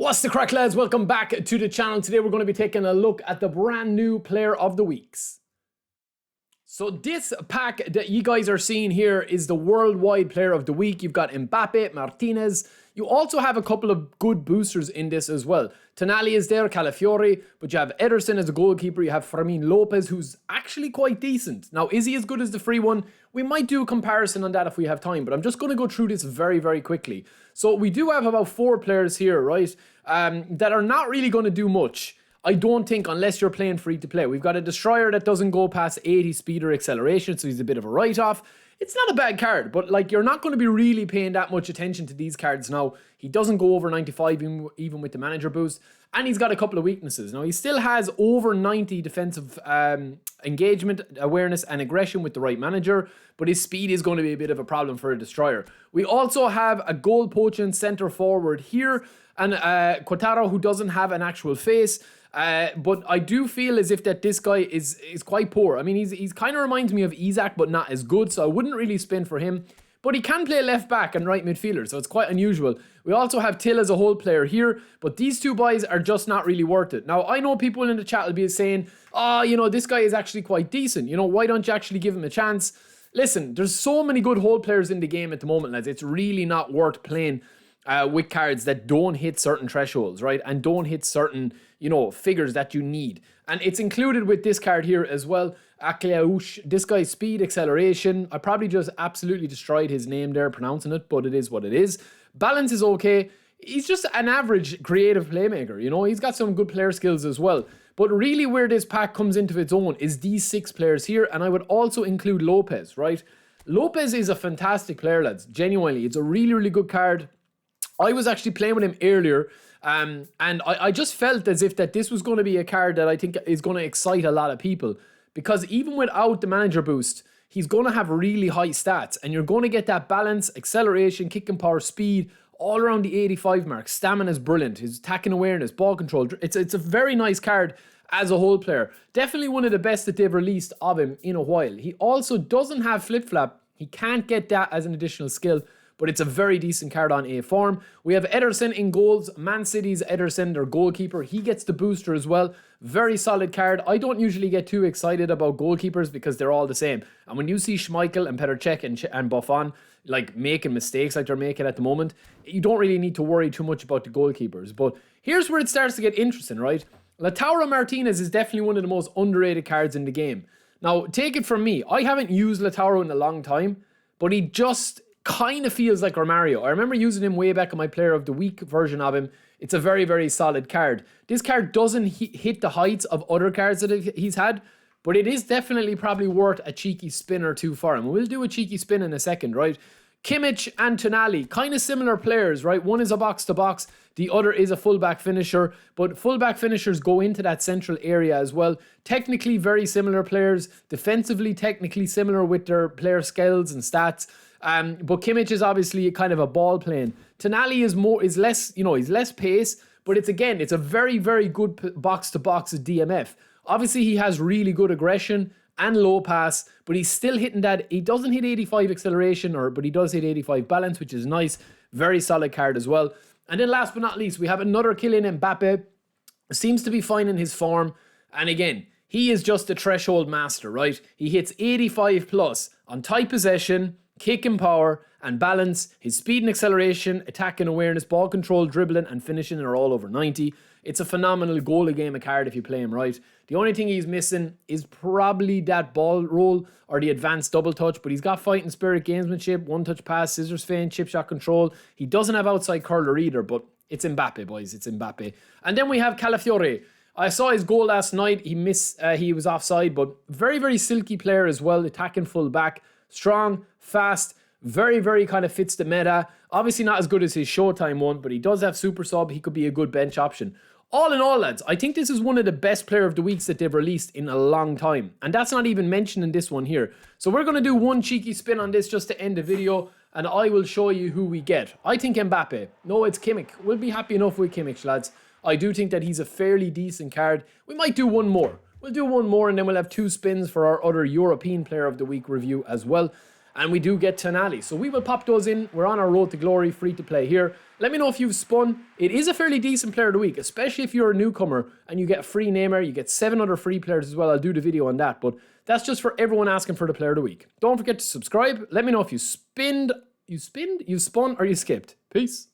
What's the crack, lads? Welcome back to the channel. Today we're going to be taking a look at the brand new player of the weeks. So this pack that you guys are seeing here is the worldwide player of the week. You've got Mbappe, Martinez. You also have a couple of good boosters in this as well. Tonali is there, Calafiori, but you have Ederson as a goalkeeper. You have Fermin Lopez, who's actually quite decent. Now, is he as good as the free one? We might do a comparison on that if we have time, but I'm just going to go through this very, very quickly. So we do have about 4 players here, right, that are not really going to do much. I don't think, unless you're playing free to play. We've got a destroyer that doesn't go past 80 speed or acceleration, so he's a bit of a write-off. It's not a bad card, but like, you're not going to be really paying that much attention to these cards now. He doesn't go over 95 even with the manager boost, and he's got a couple of weaknesses. Now, he still has over 90 defensive engagement, awareness, and aggression with the right manager, but his speed is going to be a bit of a problem for a destroyer. We also have a goal poaching centre forward here, and Potw, who doesn't have an actual face. But I do feel as if that this guy is quite poor. I mean, he's kind of reminds me of Isaac, but not as good, so I wouldn't really spin for him. But he can play left back and right midfielder, so it's quite unusual. We also have Till as a whole player here, but these two boys are just not really worth it. Now, I know people in the chat will be saying, oh, you know, this guy is actually quite decent. You know, why don't you actually give him a chance? Listen, there's so many good whole players in the game at the moment, lads. It's really not worth playing with cards that don't hit certain thresholds, right? And don't hit certain, you know, figures that you need. And it's included with this card here as well. Akleaush, this guy's speed, acceleration. I probably just absolutely destroyed his name there pronouncing it, but it is what it is. Balance is okay. He's just an average creative playmaker, you know. He's got some good player skills as well. But really where this pack comes into its own is these 6 players here. And I would also include Lopez, right? Lopez is a fantastic player, lads. Genuinely, it's a really, really good card. I was actually playing with him earlier, and I just felt as if that this was going to be a card that I think is going to excite a lot of people, because even without the manager boost, he's going to have really high stats, and you're going to get that balance, acceleration, kicking power, speed, all around the 85 mark. Stamina is brilliant. His attacking awareness, ball control. It's a very nice card as a whole player. Definitely one of the best that they've released of him in a while. He also doesn't have flip-flap. He can't get that as an additional skill, but it's a very decent card on A form. We have Ederson in goals. Man City's Ederson, their goalkeeper. He gets the booster as well. Very solid card. I don't usually get too excited about goalkeepers because they're all the same. And when you see Schmeichel and Petr Cech and Buffon like making mistakes like they're making at the moment, you don't really need to worry too much about the goalkeepers. But here's where it starts to get interesting, right? Lautaro Martinez is definitely one of the most underrated cards in the game. Now, take it from me. I haven't used Lautaro in a long time, but he just kind of feels like Romario. I remember using him way back in my player of the week version of him. It's a very, very solid card. This card doesn't hit the heights of other cards that he's had, but it is definitely probably worth a cheeky spin or two for him. We'll do a cheeky spin in a second, right? Kimmich and Tonali, kind of similar players, right? One is a box-to-box, the other is a fullback finisher, but fullback finishers go into that central area as well. Technically very similar players, defensively technically similar with their player skills and stats. But Kimmich is obviously kind of a ball playing. Tonali is less, you know, he's less pace, but it's a very, very good box-to-box DMF. Obviously, he has really good aggression and low pass, but he's still hitting that. He doesn't hit 85 acceleration, but he does hit 85 balance, which is nice. Very solid card as well. And then last but not least, we have another Kylian Mbappe. Seems to be finding his form. And again, he is just a threshold master, right? He hits 85 plus on tight possession, kicking power, and balance. His speed and acceleration, attacking awareness, ball control, dribbling, and finishing are all over 90. It's a phenomenal goal a game of card if you play him right. The only thing he's missing is probably that ball roll or the advanced double touch, but he's got fighting spirit, gamesmanship, one-touch pass, scissors feint, chip shot control. He doesn't have outside curler either, but it's Mbappe, boys. It's Mbappe. And then we have Calafiori. I saw his goal last night. He was offside, but very, very silky player as well. Attacking full back. Strong, fast, very, very kind of fits the meta. Obviously not as good as his Showtime one, but he does have super sub. He could be a good bench option. All in all, lads, I think this is one of the best player of the weeks that they've released in a long time. And that's not even mentioned in this one here. So we're going to do one cheeky spin on this just to end the video, and I will show you who we get. I think Mbappe. No, it's Kimmich. We'll be happy enough with Kimmich, lads. I do think that he's a fairly decent card. We might do one more. We'll do one more, and then we'll have 2 spins for our other European player of the week review as well. And we do get Tonali. So we will pop those in. We're on our road to glory, free to play here. Let me know if you've spun. It is a fairly decent player of the week, especially if you're a newcomer and you get a free Neymar. You get 7 other free players as well. I'll do the video on that. But that's just for everyone asking for the player of the week. Don't forget to subscribe. Let me know if you spun or you skipped. Peace.